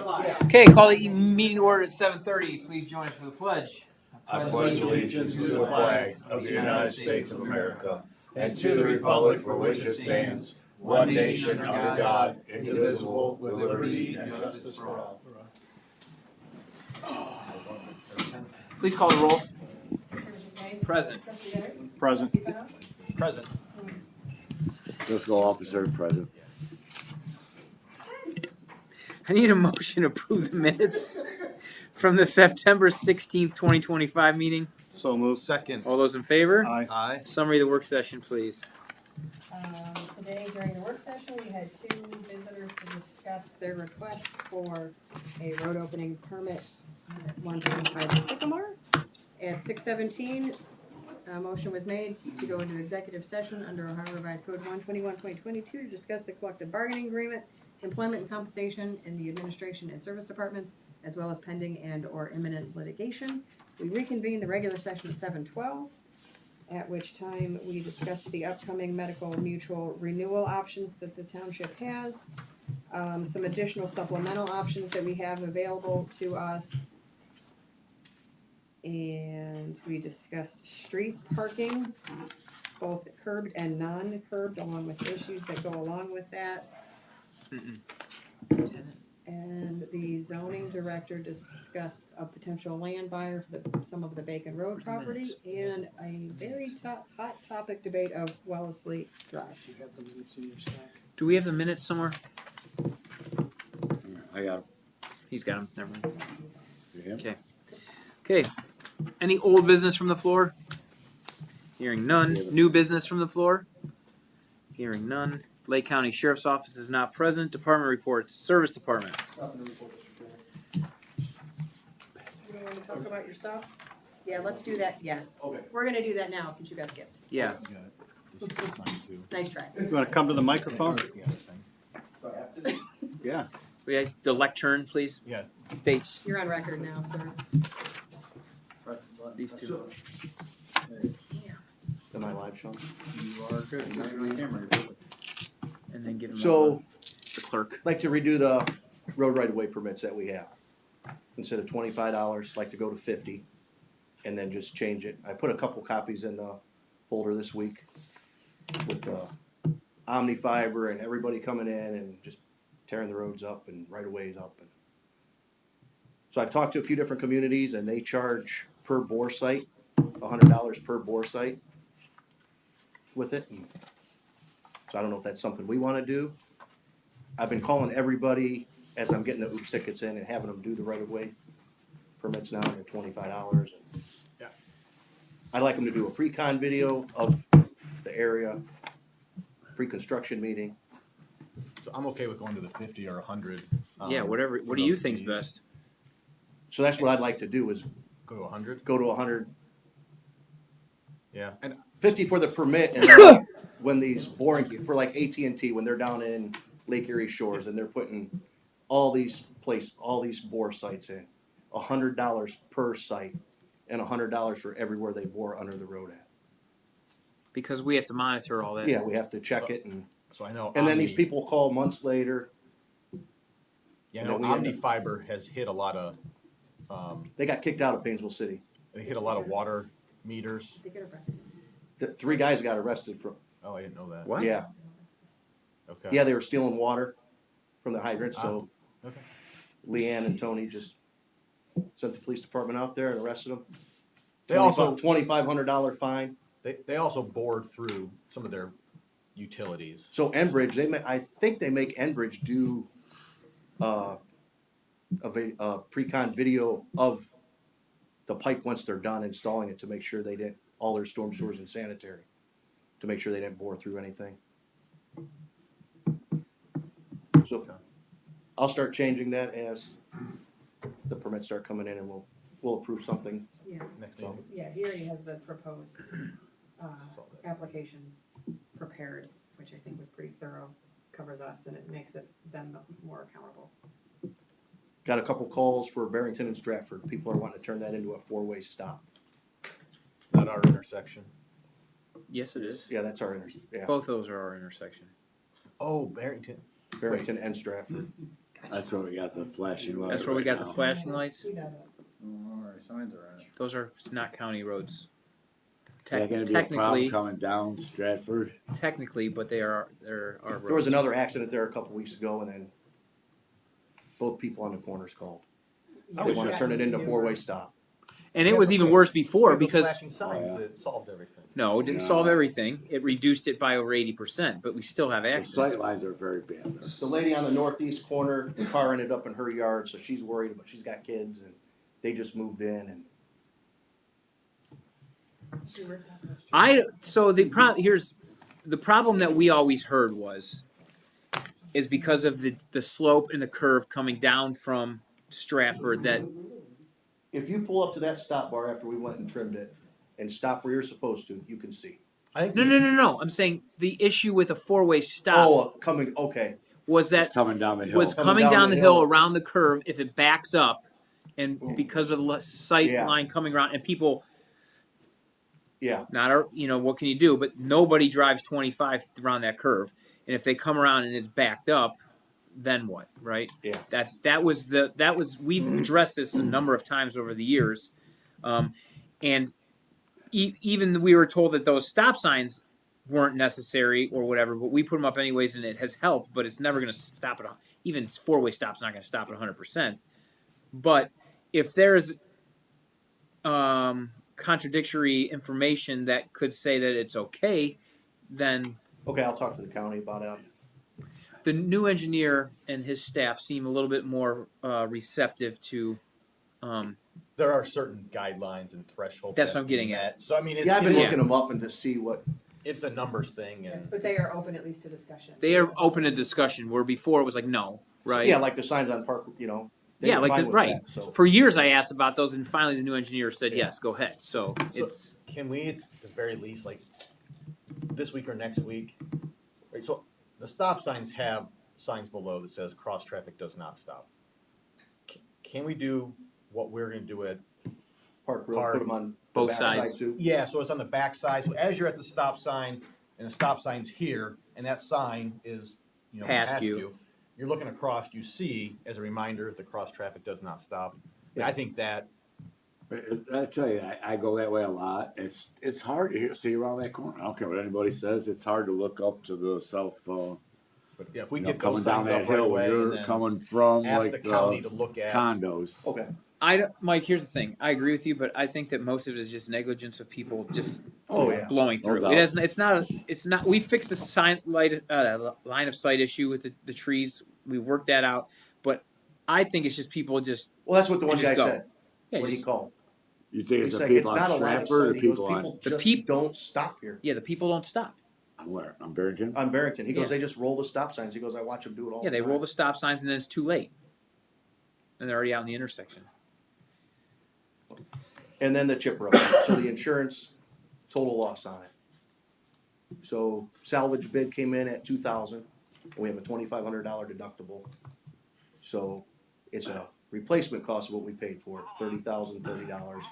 Okay, call the meeting order at 7:30. Please join us for the pledge. I pledge allegiance to the flag of the United States of America and to the republic for which it stands, one nation under God, indivisible, with liberty and justice for all. Please call the roll. Present. Present. Present. Fiscal officer present. I need a motion to approve the minutes from the September 16th, 2025 meeting. So moved. Second. All those in favor? Aye. Summary of the work session, please. Today during the work session, we had two visitors to discuss their request for a road opening permit at 125 Sycamore. At 6:17, a motion was made to go into executive session under Ohio Revised Code 121.22 to discuss the collective bargaining agreement, employment and compensation in the administration and service departments, as well as pending and or imminent litigation. We reconvened the regular session at 7:12. At which time we discussed the upcoming medical mutual renewal options that the township has, some additional supplemental options that we have available to us. And we discussed street parking, both curbed and non-curbed, along with issues that go along with that. And the zoning director discussed a potential land buyer for some of the Bacon Road property and a very hot topic debate of Wellesley Drive. You have the minutes in your stack. Do we have the minutes somewhere? I got He's got them. Never mind. him. Okay. Okay. Any old business from the floor? Hearing none. New business from the floor? Hearing none. Lake County Sheriff's Office is not present. Department reports. Service Department. Nothing to report, Mr. Chairman. You don't want to talk about your stuff? Yeah, let's do that, yes. Okay. We're gonna do that now since you got skipped. Yeah. Nice try. You want to come to the microphone? Yeah. We have the lectern, please. Yeah. State You're on record now, sir. these two. Am I live, Sean? You are good. And then give them So, the clerk. I'd like to redo the road right-of-way permits that we have. Instead of $25, like to go to 50, and then just change it. I put a couple copies in the folder this week with the Omni Fiber and everybody coming in and just tearing the roads up and right-of-ways up. So I've talked to a few different communities, and they charge per bore site, $100 per bore site with it. And so I don't know if that's something we want to do. I've been calling everybody as I'm getting the OOPS tickets in and having them do the right-of-way permits now, and they're $25. Yeah. I'd like them to do a pre-con video of the area, pre-construction meeting. So I'm okay with going to the 50 or 100. Yeah, whatever. What do you think's best? So that's what I'd like to do is Go to 100? go to 100, Yeah. And 50 for the permit, and then when these boring, for like AT&T, when they're down in Lake Erie Shores and they're putting all these bore sites in, $100 per site and $100 for everywhere they bore under the road at. Because we have to monitor all that. Yeah, we have to check it, and so I know. then these people call months later. Yeah, and no, then we end Omni up- Fiber has hit a lot of. They got kicked out of Painesville City. They hit a lot of water meters. They get arrested. The 3 guys got arrested for, Oh, I didn't know that. What? yeah. Okay. Yeah, they were stealing water from the hydrants, so Okay. Leanne and Tony just sent the police department out there and arrested them. They also $2,500 fine. they also bored through some of their utilities. So Enbridge, I think they make Enbridge do a pre-con video of the pipe once they're done installing it to make sure they didn't, all their storm sewers and sanitary, to make sure they didn't bore through anything. So I'll start changing that as the permits start coming in, and we'll approve something. Yeah, Next meeting. yeah, he already has the proposed, application prepared, which I think was pretty thorough, covers us, and it makes them more accountable. Got a couple calls for Barrington and Stratford. People are wanting to turn that into a 4-way stop. Not our intersection. Yes, it is. Yeah, that's our yeah, Both those are our intersection. Oh, Barrington. Barrington and Stratford. That's where we got the flashing light. That's where we right got the now. flashing lights. We got it. Alright, signs are on it. Those are not county roads. Is that gonna be a problem Technically, coming down Stratford? technically, but they're our roads. There was another accident there a couple weeks ago, and then both people on the corners called. They wanna turn it into four-way stop. And it was even worse before Those because flashing signs Oh, yeah. that solved everything. no, it didn't solve everything. It reduced it by over 80%, but we still have The accidents. sight lines are very bad. The lady on the northeast corner, the car ended up in her yard, so she's worried, but she's got kids, and they just moved in, and So here's the problem that we always heard is because of the slope and the curve coming down from Stratford that if you pull up to that stop bar after we went and trimmed it and stop where you're supposed to, you can see. I think no. I'm saying the issue with a four-way stop Oh, coming, okay. was It's that coming down the hill. was coming down the hill around the curve. If it backs up, and because of the sight Yeah. line coming around, and people Yeah, what can you do? But nobody drives 25 around that curve, and if they come around and it's backed up, then what, right? yeah. That was we've addressed this a number of times over the years, and even we were told that those stop signs weren't necessary or whatever, but we put them up anyways, and it has helped. But it's never going to stop at even four-way stop's not going to stop at 100%. But if there's contradictory information that could say that it's okay, then Okay, I'll talk to the county about it. the new engineer and his staff seem a little bit more receptive to. there are certain guidelines and thresholds. That's that what I'm getting we at. met. So I mean, it's, Yeah, I've been it is- looking them up and to see what, it's a numbers thing, and But they are open at least to discussion. They are open to discussion where before it was like no, right? yeah, like the signs on Park, they Yeah, were like fine the- with right. that, so. For years I asked about those, and finally the new engineer said yes, go ahead. So it's can we at the very least, like this week or next week, right? So the stop signs have signs below that says cross traffic does not stop. Can we do what we're going to do at Park Road, put them on the Both back sides. side too. Yeah, so it's on the back side. So as you're at the stop sign, and the stop sign's here, and that sign is, Past you. you're looking across, you see, as a reminder, the cross traffic does not stop. And I think that, I tell you, I go that way a lot. It's hard to see around that corner. I don't care what anybody says. It's hard to look up to the south. but yeah, if we You get know, coming those down signs that up right hill when away, and you're then coming from ask like the the county to look at. condos. Okay, Mike. Here's the thing. I agree with you, but I think that most of it is just negligence of people just oh, yeah. blowing No through. doubt. It has. It's not. It's not. We fixed the line of sight issue with the trees. We worked that out, but I think it's just people just Well, that's what the one Just guy go. said, yeah, when he just, called. You think He's it's the like, it's people on not a line of Stratford or sight. the He goes, people on people The just peop- don't stop here. yeah. The people don't stop. where? On Barrington? On Barrington, he goes, Yeah. they just roll the stop signs. He goes, I watch them do it all Yeah, the they time. roll the stop signs and then it's too late, and they're already out in the intersection. And then the chipper up, so the insurance, total loss on it. So salvage bid came in at 2,000, we have a $2,500 deductible. So it's a replacement cost of what we paid for it, $30,030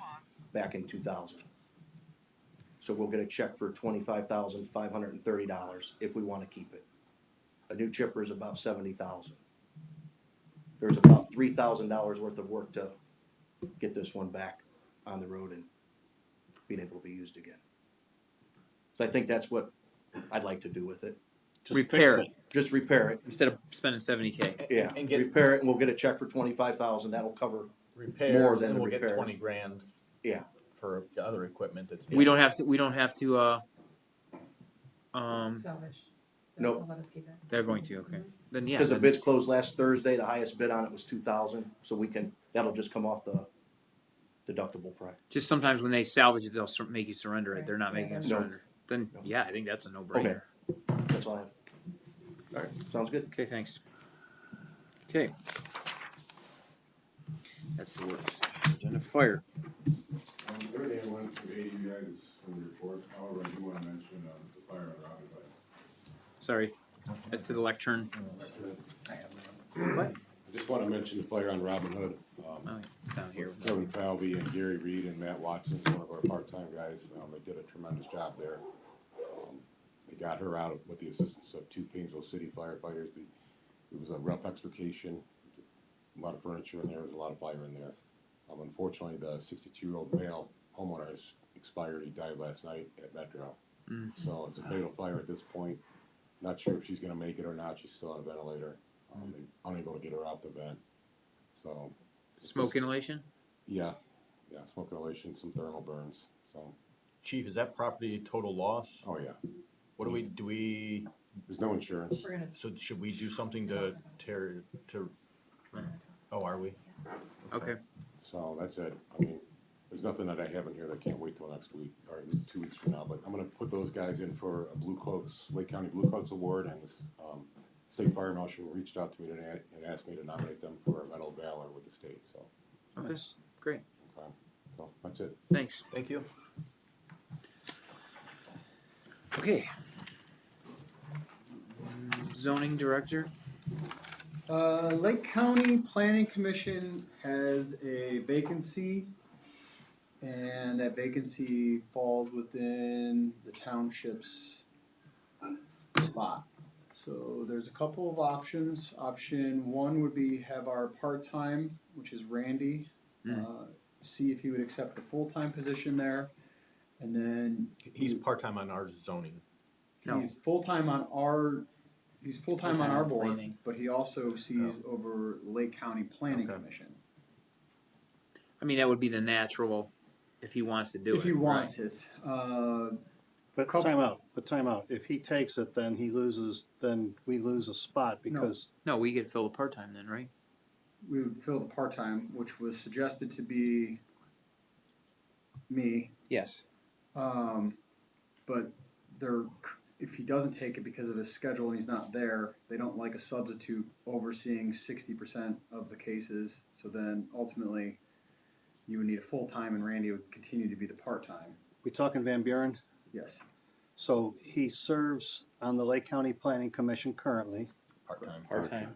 back in 2000. So we'll get a check for $25,530 if we wanna keep it. A new chipper is about 70,000. There's about $3,000 worth of work to get this one back on the road and being able to be used again. So I think that's what I'd like to do with it. Just Repair fix it Just repair it, instead of spending $70K. yeah, And get repair it, and we'll get a check for 25,000, that'll cover, repairs, More than and the we'll get repair. 20 grand. Yeah. For the other equipment that's. We don't have to. Salvage. Nope. They'll let us keep it. They're going to. Okay. Then yeah. cause the then- bids closed last Thursday, the highest bid on it was 2,000, so that'll just come off the deductible price. Just sometimes when they salvage it, they'll make you surrender it. They're not making you No. surrender. Then No. yeah, I think that's a no-brainer. That's all I have. Alright, sounds good. Okay, thanks. Okay. That's the worst. Agenda fire. There they went to 80 guys from the report, however, I do wanna mention, the fire on Robin Hood. Sorry. To the lectern. I just wanna mention the fire on Robin Hood. Oh, it's down here. Kevin Falvey and Gary Reed and Matt Watson, one of our part-time guys, they did a tremendous job there. They got her out with the assistance of two Painesville City firefighters. It was a rough extrication. a lot of furniture in there, there's a lot of fire in there. Unfortunately, the 62-year-old male homeowner's expired, he died last night at Metro. Mm. So it's a fatal fire at this point. Not sure if she's gonna make it or not, she's still on a ventilator. They're unable to get her off the vent, so. Smoke inhalation? Yeah, smoke inhalation, some thermal burns, so, Chief, is that property a total loss? oh yeah, What do we, there's no insurance. We're gonna, so should we do something to oh, are we? Okay. So that's it. I mean, there's nothing that I have in here that can't wait till next week, or 2 weeks from now, but I'm gonna put those guys in for a Blue Coats, Lake County Blue Coats Award, and this, State Fire Marshal reached out to me today and asked me to nominate them for a Medal of Valor with the state, so, Okay. Great. okay. So, that's it. Thanks. Thank you. Okay. Zoning director. Lake County Planning Commission has a vacancy, and that vacancy falls within the township's spot. So there's a couple of options. Option one would be have our part-time, which is Randy, see if he would accept a full-time position there. And then He's part-time on our zoning. No. he's full-time on our board, Planning. but he also sees over Lake County Planning Okay. Commission. I mean, that would be the natural if he wants to do it. If he wants it. But Couple- time out. If he takes it, then we lose a spot because No, we get filled part time then, right? We would fill the part-time, which was suggested to be me. Yes. But if he doesn't take it because of his schedule and he's not there, they don't like a substitute overseeing 60% of the cases. So then ultimately, you would need a full-time, and Randy would continue to be the part-time. we talking Van Buren. Yes. So he serves on the Lake County Planning Commission currently. Part-time. Part time.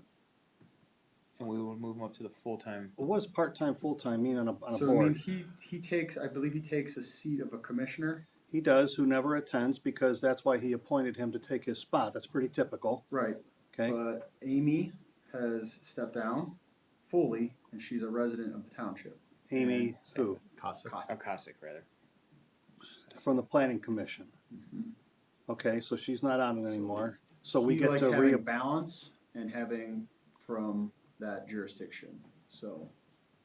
And we would move him up to the full time. Well, what does part-time, full-time mean on a So I mean, board? he takes, I believe he takes a seat of a commissioner. He does, who never attends because that's why he appointed him to take his spot. That's pretty typical, Right. okay? But Amy has stepped down fully, and she's a resident of the township. Amy, who? Casa. Oh, Cossack, rather. From the Planning Commission. Okay, so she's not on it anymore. So we He get likes to having balance and having from that jurisdiction. So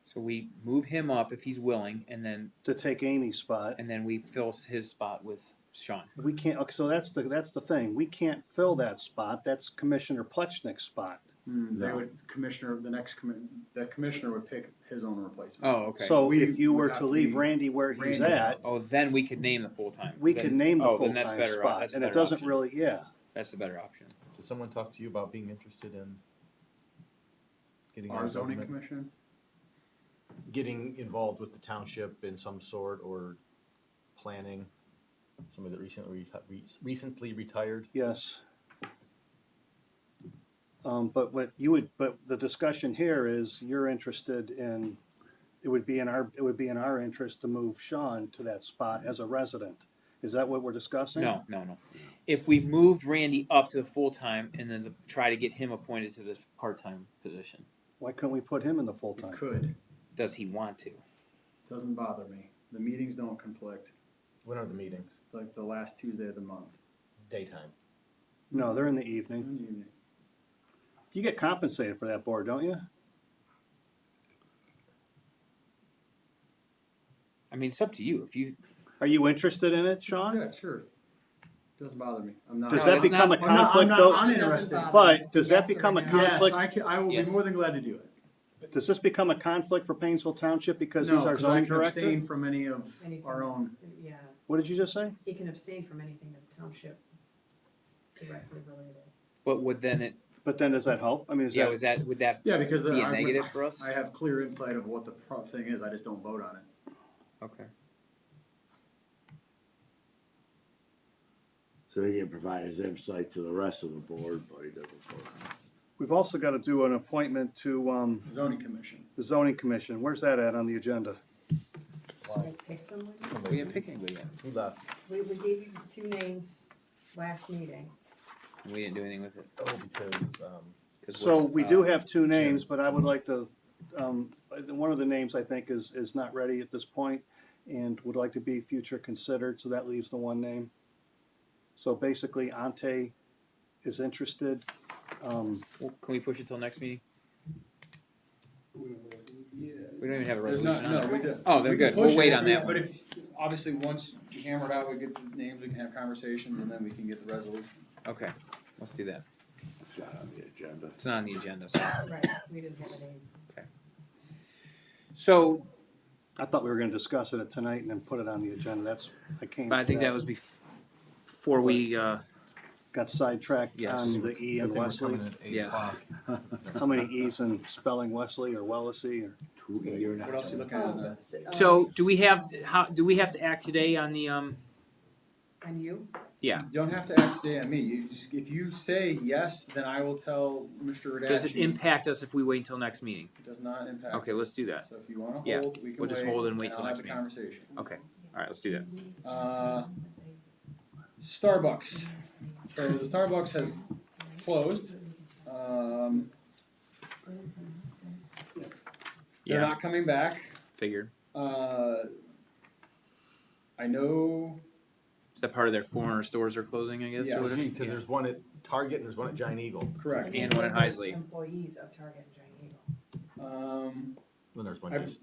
So we move him up if he's willing, and then to take Amy's spot. we fill his spot with Sean. We can't, okay, so that's the thing. We can't fill that spot. That's Commissioner Plechnik's spot. they would the commissioner would pick his own replacement. Oh, okay. So We if you would were have to to leave be Randy where he's Randy's at, Oh, then we could name the full time. we could name the then that's full-time better. spot. That's a And it better doesn't option. really, yeah. That's the better option. Did someone talk to you about being interested in getting Our on zoning government? commission. Getting involved with the township in some sort or planning? Somebody that recently retired? Yes. But the discussion here is you're interested in, it would be in our interest to move Sean to that spot as a resident. Is that what we're discussing? No. If we moved Randy up to the full time and then try to get him appointed to this part time position, Why couldn't we put him in the You full-time? could. does he want to? Doesn't bother me. The meetings don't conflict. When are the meetings? Like the last Tuesday of the month. Daytime. No, they're in the evening. You get compensated for that board, don't you? I mean, it's up to you. If you Are you interested in it, Sean? Yeah, sure. Doesn't bother me. I'm not. Does No, that it's become a not- conflict I'm though? not It doesn't uninterested. bother me. But It's a does that yes or become a no. conflict? Yes, I will Yes. be more than glad to do it. Does this become a conflict for Painesville Township because No, he's our 'cause I zoning can director? abstain from any of Anything. our own. Yeah, What did you just say? he can abstain from anything that's township directly related. but would then it? But then does that help? I mean, is Yeah. that, Would that Yeah, because be a I- negative for us? I have clear insight of what the thing is. I just don't vote on it. Okay. So he can provide his insight to the rest of the board, but he doesn't vote. we've also got to do an appointment to Zoning commission. the zoning commission. Where's that at on the agenda? You guys pick someone? We didn't pick anybody yet. Who left? We gave you 2 names last meeting. We didn't do anything with it. Oh, because, 'Cause So what's, we do have 2 names, but I would like to one of the names I think is not ready at this point and would like to be future considered, so that leaves the one name. So basically, Ante is interested. Well, can we push it till next meeting? Yeah. We don't even have a There's resolution not, on no, it. we do. Oh, they're We can good. We'll push wait it, on that But one. if, obviously, once you hammer it out, we get the names, we can have conversations, and then we can get the resolution. Okay, let's do that. It's not on the agenda. It's not on the agenda, so. Right, so we didn't have a name. So, I thought we were going to discuss it tonight and then put it on the agenda. That's I came. but I to think that was before we, got sidetracked Yes. on the E and Wesley. yes. How many E's in spelling Wesley or Wellesley or? What else are you looking at on the? So, do we have to act today on the, On you? You don't have to act today on me, you just, if you say yes, then I will tell Mr. Radacci. does it impact us if we wait until next meeting? It does not impact. Okay, let's do that. So if you wanna Yeah, hold, we can we'll just wait, hold and wait till I'll next have a meeting. conversation. Okay, alright, let's do that. Starbucks. So the Starbucks has closed. They're Yeah, not coming back. figured. I know, Is that part of their 400 stores are closing, I guess? or Yes. whatever? Because there's one at Target and there's one at Giant Eagle. correct. And one at Heisley. Employees of Target and Giant Eagle. Then there's one I've- just.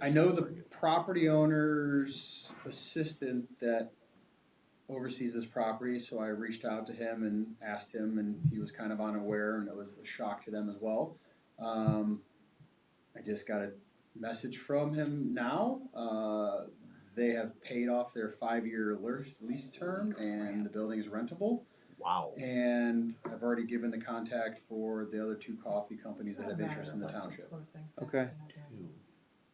I know the property owner's assistant that oversees this property, so I reached out to him and asked him, and he was kind of unaware, and it was a shock to them as well. I just got a message from him now. They have paid off their 5-year lease term, and the building is rentable. Wow. And I've already given the contact for the other 2 coffee companies that have interest in the township. Okay.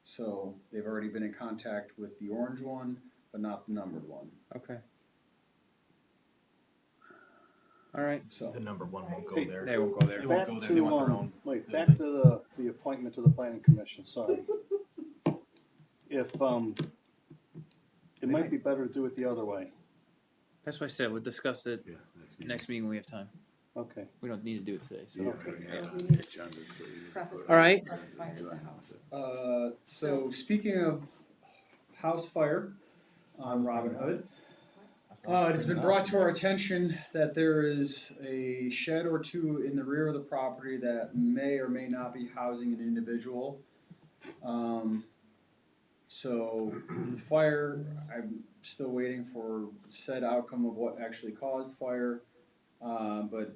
So they've already been in contact with the orange one, but not the numbered one. Okay. Alright, So The number one won't go Hey, there. they won't go there. They won't Back go there. to They want their own back building. to the appointment to the planning commission. Sorry. If it might be better to do it the other way. That's why I said we'll discuss it Yeah, next meeting when we have time. Okay. We don't need to do it today, so. Okay. So we need to preface All right. that with fire at the house. so speaking of house fire on Robin Hood, it has been brought to our attention that there is a shed or 2 in the rear of the property that may or may not be housing an individual. So the fire, I'm still waiting for said outcome of what actually caused fire. But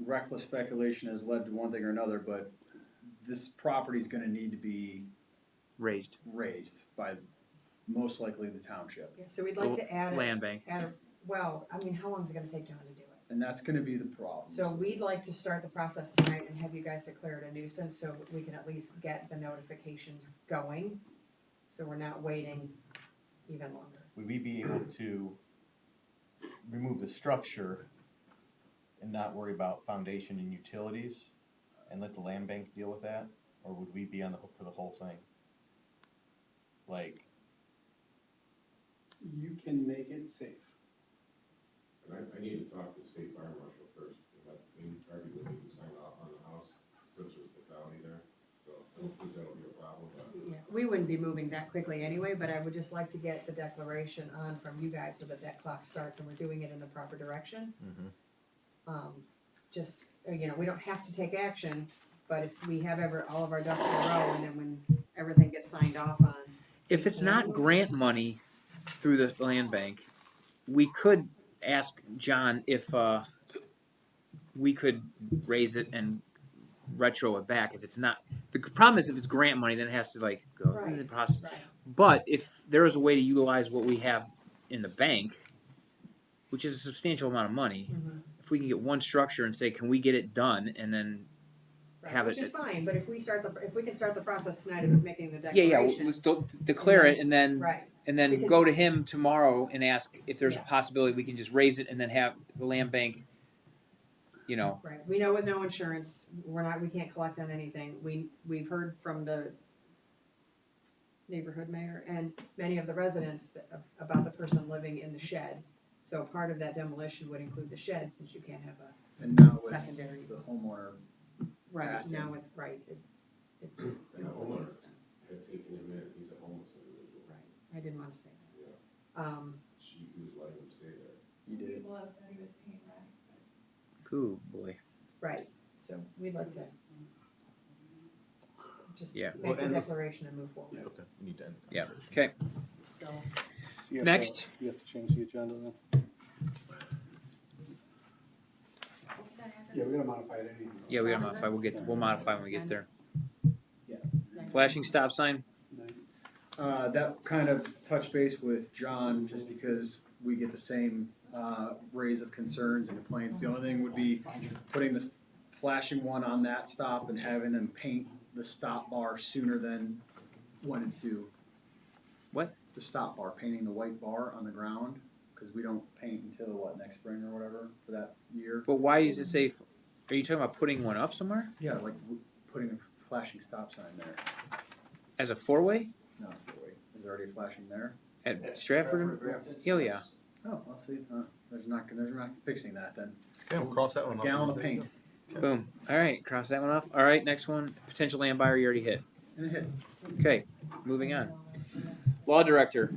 reckless speculation has led to one thing or another, but this property is gonna need to be Raised. raised by most likely the township. Yeah, so we'd like to add Land bank. well, I mean, how long is it gonna take John to do it? And that's gonna be the problem. So we'd like to start the process tonight and have you guys declare it a nuisance, so we can at least get the notifications going. So we're not waiting even longer. Would we be able to remove the structure and not worry about foundation and utilities and let the land bank deal with that? Or would we be on the hook for the whole thing? Like, You can make it safe. And I need to talk to the state fire marshal first, because I mean, arguably they can sign off on the house since there's fatality there. So I don't think that'll be a problem, but. Yeah, we wouldn't be moving that quickly anyway, but I would just like to get the declaration on from you guys so that that clock starts and we're doing it in the proper direction. Just, we don't have to take action, but if we have all of our ducks in a row and then when everything gets signed off on. If it's not grant money through the land bank, we could ask John if we could raise it and retro it back. If it's not, the problem is if it's grant money, then it has to go through the Right. process. Right. But if there is a way to utilize what we have in the bank, which is a substantial amount of money, Mhm. if we can get one structure and say, can we get it done, and then Right, have which it- is fine, but if we can start the process tonight of making the yeah, declaration. let's declare it, and then Right, and then Because- go to him tomorrow and ask if there's a Yeah. possibility we can just raise it and then have the land bank, right. We know with no insurance, we can't collect on anything. We've heard from the neighborhood mayor and many of the residents about the person living in the shed. So part of that demolition would include the shed, since you can't have a And now with secondary. the homeowner, Right, Passing. now with, right, it just. And the homeowner had taken him in, he's a homeless individual. Right, I didn't wanna say Yeah, that. he was letting him stay there. You did. People have said he was paying rent. Cool boy. Right, so we'd like to just Yeah. make Well, the and- declaration and move forward, Okay, we need to end. the Yeah. conversation. Okay. so. So you have Next. to- You have to change the agenda then? What was that after? Yeah, we're gonna modify it anyway. Yeah, we gotta modify. We'll modify when we get there. Next. Flashing stop sign. That kind of touched base with John, just because we get the same, raise of concerns and complaints. The only thing would be putting the flashing one on that stop and having them paint the stop bar sooner than when it's due. What? The stop bar, painting the white bar on the ground, cause we don't paint until what, next spring or whatever for that year. But why does it say? Are you talking about putting one up somewhere Yeah, like putting a flashing stop sign there. as a 4-way No, wait, is there already a flashing there? at Stratford? Oh yeah. Oh, I'll see, there's not fixing that then. Okay, we'll cross that one A off. gallon of paint. Boom. All right, cross that one off. All right, next one. Potential land buyer. You already hit. And a hit. Okay, moving on. Law director.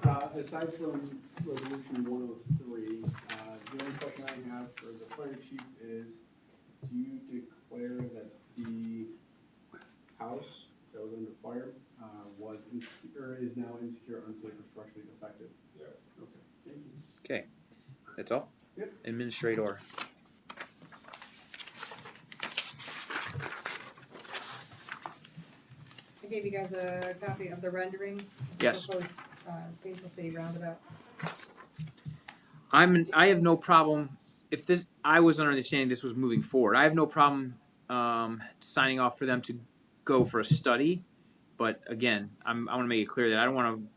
Aside from resolution 103, the only question I have for the fire chief is, do you declare that the house that was under fire was insecure, or is now insecure, unsafe, or structurally defective? Yes. Okay, thank you. That's all. Yep. Administrator. I gave you guys a copy of the rendering. of the Yes. Proposed, Painful City roundabout. I have no problem if this. I was under understanding this was moving forward. I have no problem signing off for them to go for a study. But again, I want to make it clear that I don't want to.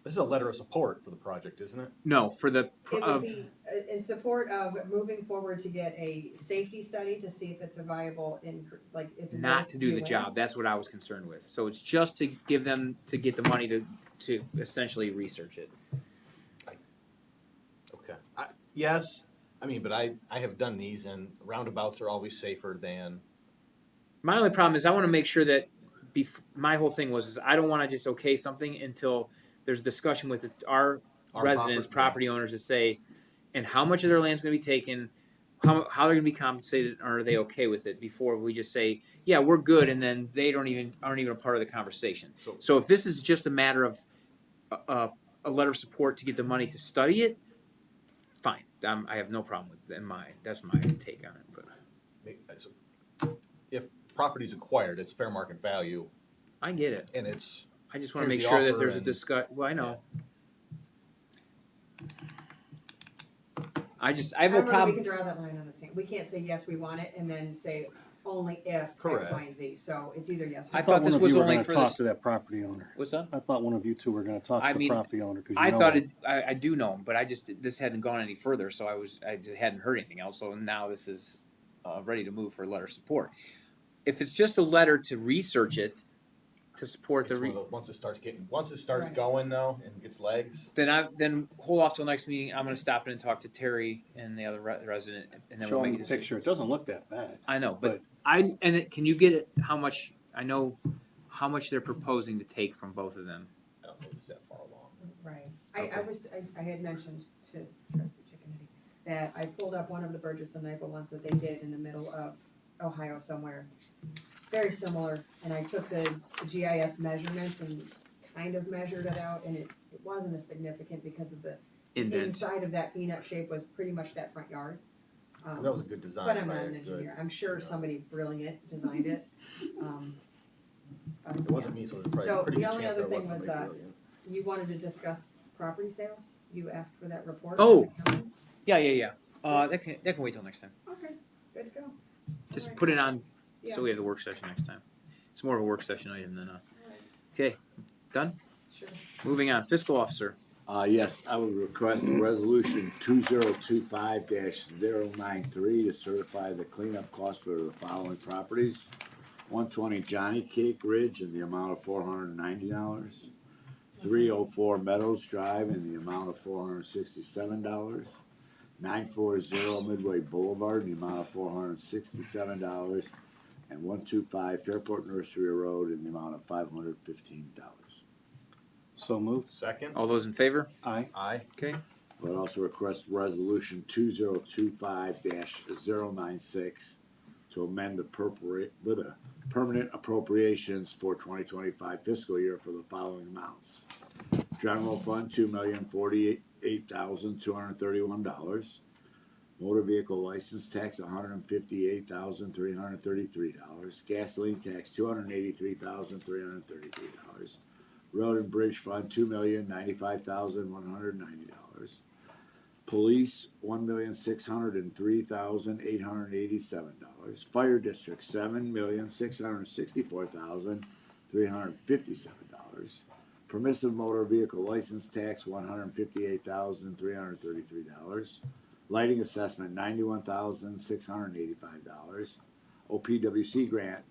This is a letter of support for the project, isn't it? No, for the It would of be in support of moving forward to get a safety study to see if it's a viable, like it's. not worth to do the doing. job. That's what I was concerned with. So it's just to give them to get the money to essentially research it. Okay. Yes, I mean, but I have done these and roundabouts are always safer than, My only problem is I want to make sure that my whole thing was is I don't want to just okay something until there's discussion with our residents, property owners to say, and how much of their land's going to be taken, how they're going to be compensated, or are they okay with it before we just say, yeah, we're good, and then they aren't even a part of the conversation. So if this is just a matter of a letter of support to get the money to study it, fine. I have no problem with it. That's my take on it. But if property's acquired, it's fair market value I get it. and it's, I just want to Here's make the sure that offer there's a and- discuss. Well, I know. I have I no don't know that we problem. can draw that line on the sand. We can't say, yes, we want it, and then say only if X, Correct. Y, and Z. So it's either yes I or no. thought this one of was you were only gonna for talk this- to that property owner. What's up? I thought one of you two were gonna talk I to mean, the property owner, cause you I know thought him. I do know him, but this hadn't gone any further, so I just hadn't heard anything else. So now this is ready to move for a letter of support. If it's just a letter to research it, to support it's the one of those- once it starts Right. going though and gets legs, then hold off till next meeting. I'm going to stop in and talk to Terry and the other resident, and then Show we'll him make a the decision. picture, it doesn't look that bad. I know, but But- can you get it? How much? I know how much they're proposing to take from both of them. I don't know if it's that far along. Right. Okay. I had mentioned to Trustee Chickennity that I pulled up one of the Burgess and Nyepel ones that they did in the middle of Ohio somewhere. Very similar, and I took the GIS measurements and kind of measured it out, and it wasn't as significant because of the Indent. inside of that peanut shape was pretty much that front yard. 'Cause that was a good design. But I'm by not a an good- engineer. I'm sure somebody brilliant designed it. It wasn't me, so there's probably So a pretty the good only chance other there was thing was, somebody brilliant. You wanted to discuss property sales? You asked for that report? Oh. Yeah. That can wait till next time. Okay, good to go. Just Alright. put it on Yeah. so we have the work session next time. It's more of a work session item than a. Okay, done. Sure. Moving on. Fiscal officer. Yes, I would request a resolution 2025-093 to certify the cleanup cost for the following properties. 120 Johnny Cake Ridge in the amount of $490. 304 Meadows Drive in the amount of $467. 940 Midway Boulevard in the amount of $467. and 125 Fairport Nursery Road in the amount of $515. So moved. Second. All those in favor? Aye. Aye. Okay. But also request resolution 2025-096 to amend the permanent appropriations for 2025 fiscal year for the following amounts. General Fund, $2,048,231. Motor vehicle license tax, $158,333. Gasoline tax, $283,333. Road and Bridge Fund, $2,095,190. Police, $1,603,887. Fire District, $7,664,357. Permissive motor vehicle license tax, $158,333. Lighting assessment, $91,685. OPWC grant,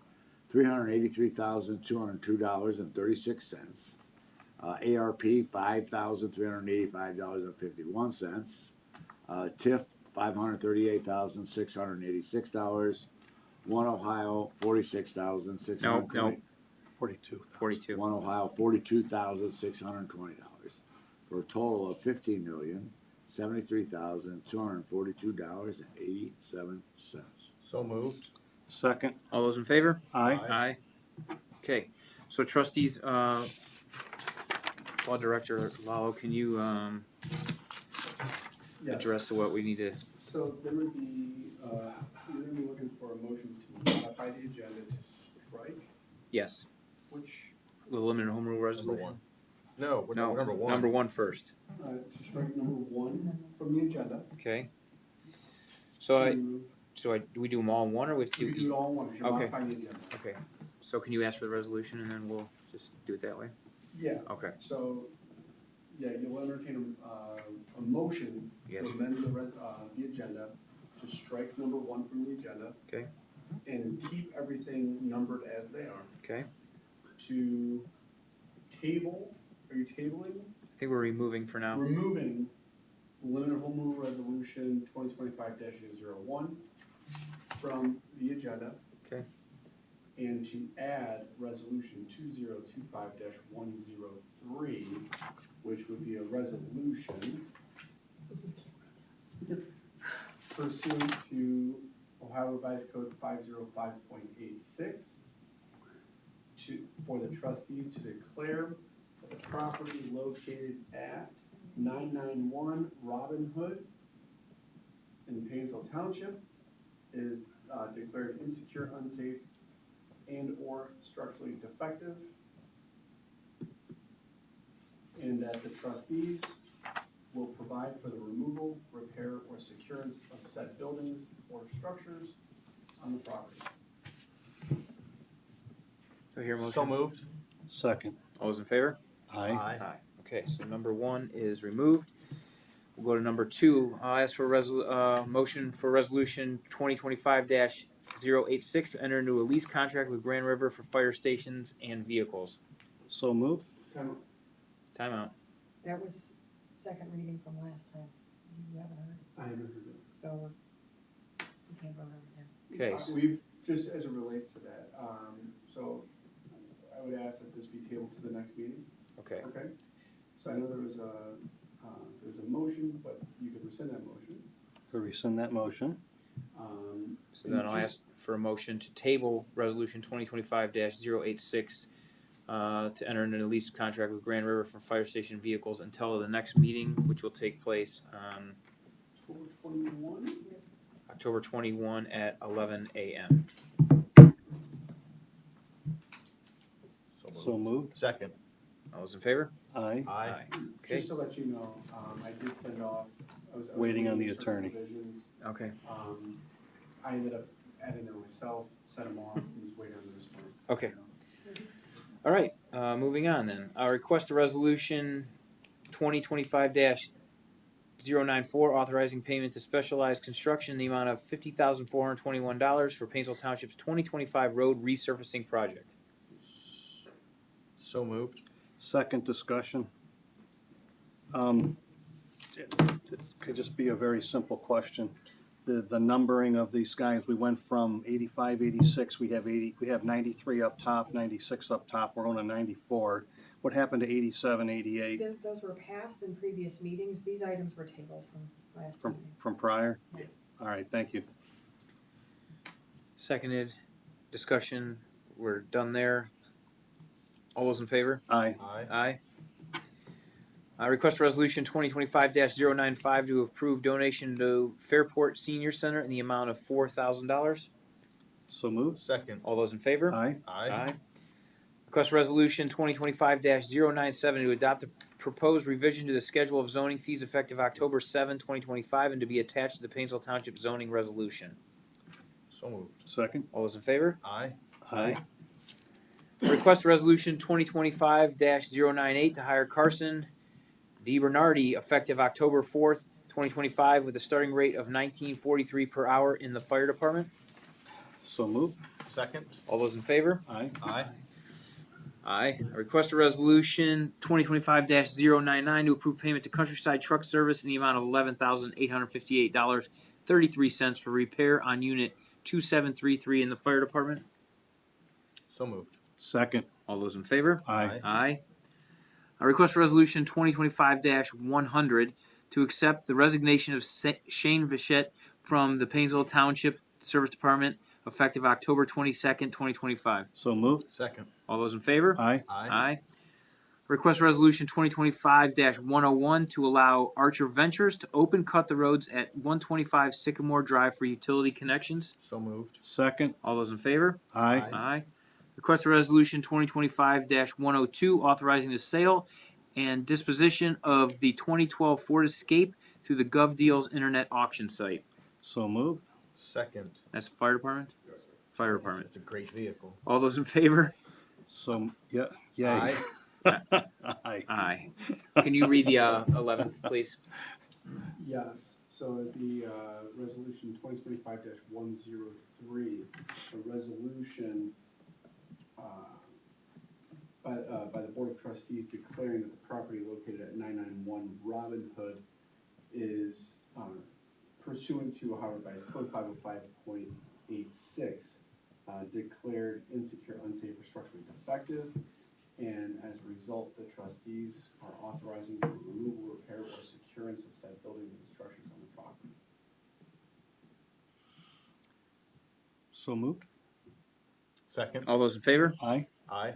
$383,202.36. ARP, $5,385.51. TIF, $538,686. One Ohio, $46,620. No. 42. 42. One Ohio, $42,620. For a total of $15,073,242.87. So moved. Second. All those in favor? Aye. Aye. Okay, so trustees, Law Director Lalo, can you, Yes. address what we need to, So there would be, you're gonna be looking for a motion to modify the agenda to strike, yes, which, the limited home rule Number resolution? one. No, we're No, number one. number one first, to strike number one from the agenda. okay? So do we do them all in one, or we have to You can do it all in one, 'cause you're Okay. modifying the agenda. Okay, so can you ask for the resolution and then we'll just do it that way? Yeah, Okay, so, yeah, you'll entertain a motion Yes. to amend the agenda, to strike number one from the agenda. Okay. And keep everything numbered as they are. okay, To table, are you tabling? I think we're removing for now, Removing limited home rule resolution 2025-01 from the agenda. Okay. And to add resolution 2025-103, which would be a resolution pursuant to Ohio Revised Code 505.86 for the trustees to declare that the property located at 991 Robin Hood in Painesville Township is declared insecure, unsafe, and/or structurally defective. And that the trustees will provide for the removal, repair, or securance of said buildings or structures on the property. do I hear a motion? So moved. Second. All those in favor? Aye. Aye. Okay, so number one is removed. We'll go to number two. I'll ask for motion for resolution 2025-086 to enter into a lease contract with Grand River for fire stations and vehicles. So moved. Time- Time out. That was second reading from last time. You haven't heard, I haven't heard it. so we can't vote on it now. Okay, We've, just as it relates to that, so I would ask that this be tabled to the next meeting, okay. okay? So I know there was a motion, but you could rescind that motion. To rescind that motion. So then I'll ask for a motion to table resolution 2025-086 to enter into a lease contract with Grand River for fire station vehicles until the next meeting, which will take place October 21? October 21 at 11 a.m. So moved. Second. All those in favor? Aye. Aye. Okay, Just to let you know, I did send off, I was Waiting on the certain attorney. provisions. okay. I ended up adding them myself, sent them off, and was waiting on the response. Okay. All right, moving on then. I'll request a resolution 2025-094 authorizing payment to Specialized Construction in the amount of $50,421 for Painesville Township's 2025 road resurfacing project. So moved. Second discussion. It could just be a very simple question. the numbering of these skies. We went from 85, 86. We have 93 up top, 96 up top. We're on a 94. What happened to 87, 88 Those were passed in previous meetings. These items were tabled from last meeting. from prior? Yes. All right, thank you. Seconded. Discussion. We're done there. All those in favor? Aye. Aye. Aye. Request resolution 2025-095 to approve donation to Fairport Senior Center in the amount of $4,000. So moved. Second. All those in favor? Aye. Aye. Request resolution 2025-097 to adopt a proposed revision to the schedule of zoning fees effective October 7, 2025, and to be attached to the Painesville Township zoning resolution. So moved. Second. All those in favor? Aye. Aye. Request resolution 2025-098 to hire Carson DiBernardi effective October 4th, 2025, with a starting rate of $19.43 per hour in the fire department. So moved. Second. All those in favor? Aye. Aye. Aye. I request a resolution 2025-099 to approve payment to Countryside Truck Service in the amount of $11,858.33 for repair on unit 2733 in the fire department. So moved. Second. All those in favor? Aye. Aye. I request a resolution 2025-100 to accept the resignation of Shane Vichette from the Painesville Township Service Department effective October 22nd, 2025. So moved. Second. All those in favor? Aye. Aye. Request resolution 2025-101 to allow Archer Ventures to open cut the roads at 125 Sycamore Drive for utility connections. So moved. Second. All those in favor? Aye. Aye. Request a resolution 2025-102 authorizing the sale and disposition of the 2012 Ford Escape through the GovDeals internet auction site. So moved. Second. That's the fire department? Fire department. It's a great vehicle. All those in favor? So, yeah. Yay. Aye. Aye. Aye. Can you read the 11th, please? Yes, so it'd be, resolution 2025-103, a resolution, by the Board of Trustees declaring that the property located at 991 Robin Hood is, pursuant to Ohio Revised Code 505.86, declared insecure, unsafe, or structurally defective. And as a result, the trustees are authorizing the removal, repair, or securance of said buildings and structures on the property. So moved. Second. All those in favor? Aye. Aye.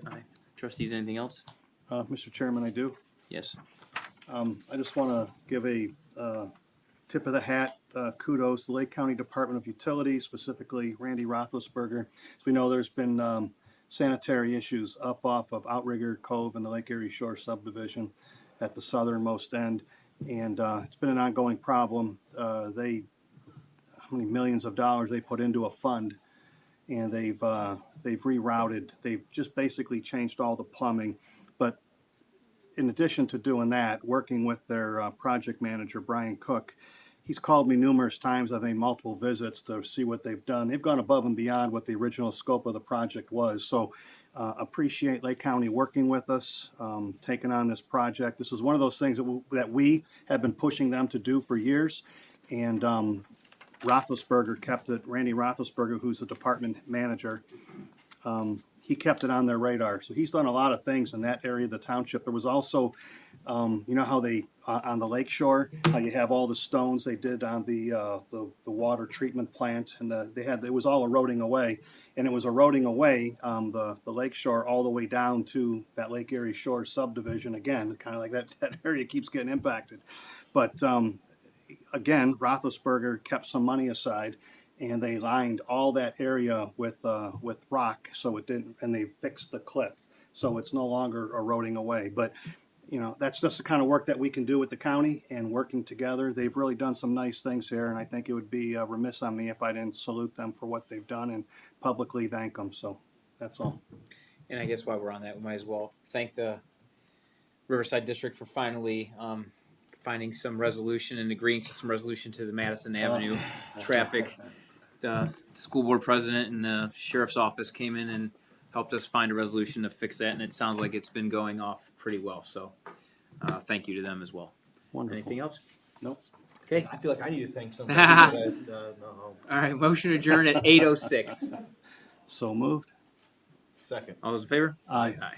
Trustees, anything else? Mr. Chairman, I do. Yes. I just want to give a tip of the hat kudos to the Lake County Department of Utilities, specifically Randy Roethlisberger. As we know, there's been sanitary issues up off of Outrigger Cove and the Lake Erie Shore subdivision at the southernmost end, and it's been an ongoing problem. How many millions of dollars they put into a fund, and they've rerouted. They've just basically changed all the plumbing, but in addition to doing that, working with their project manager, Brian Cook, he's called me numerous times. I've made multiple visits to see what they've done. They've gone above and beyond what the original scope of the project was. So appreciate Lake County working with us, taking on this project. This is one of those things that we have been pushing them to do for years. And Roethlisberger kept it, Randy Roethlisberger, who's the department manager, he kept it on their radar. So he's done a lot of things in that area of the township. There was also, you know how they, on the lake shore, how you have all the stones they did on the water treatment plant, and it was all eroding away. And it was eroding away the lake shore all the way down to that Lake Erie Shore subdivision. Again, kind of like that area keeps getting impacted. But again, Roethlisberger kept some money aside, and they lined all that area with rock, so it didn't, and they fixed the cliff, so it's no longer eroding away. But you know, that's just the kind of work that we can do with the county and working together. They've really done some nice things here, and I think it would be remiss on me if I didn't salute them for what they've done and publicly thank them. So that's all. And I guess while we're on that, we might as well thank the Riverside District for finally finding some resolution and agreeing to some resolution to the Madison Avenue traffic. The school board president and the sheriff's office came in and helped us find a resolution to fix that, and it sounds like it's been going off pretty well. So thank you to them as well. Wonderful. Anything else? Nope. Okay. I feel like I need to thank somebody. But, no. All right, motion adjourned at 8:06. So moved. Second. All those in favor? Aye. Aye.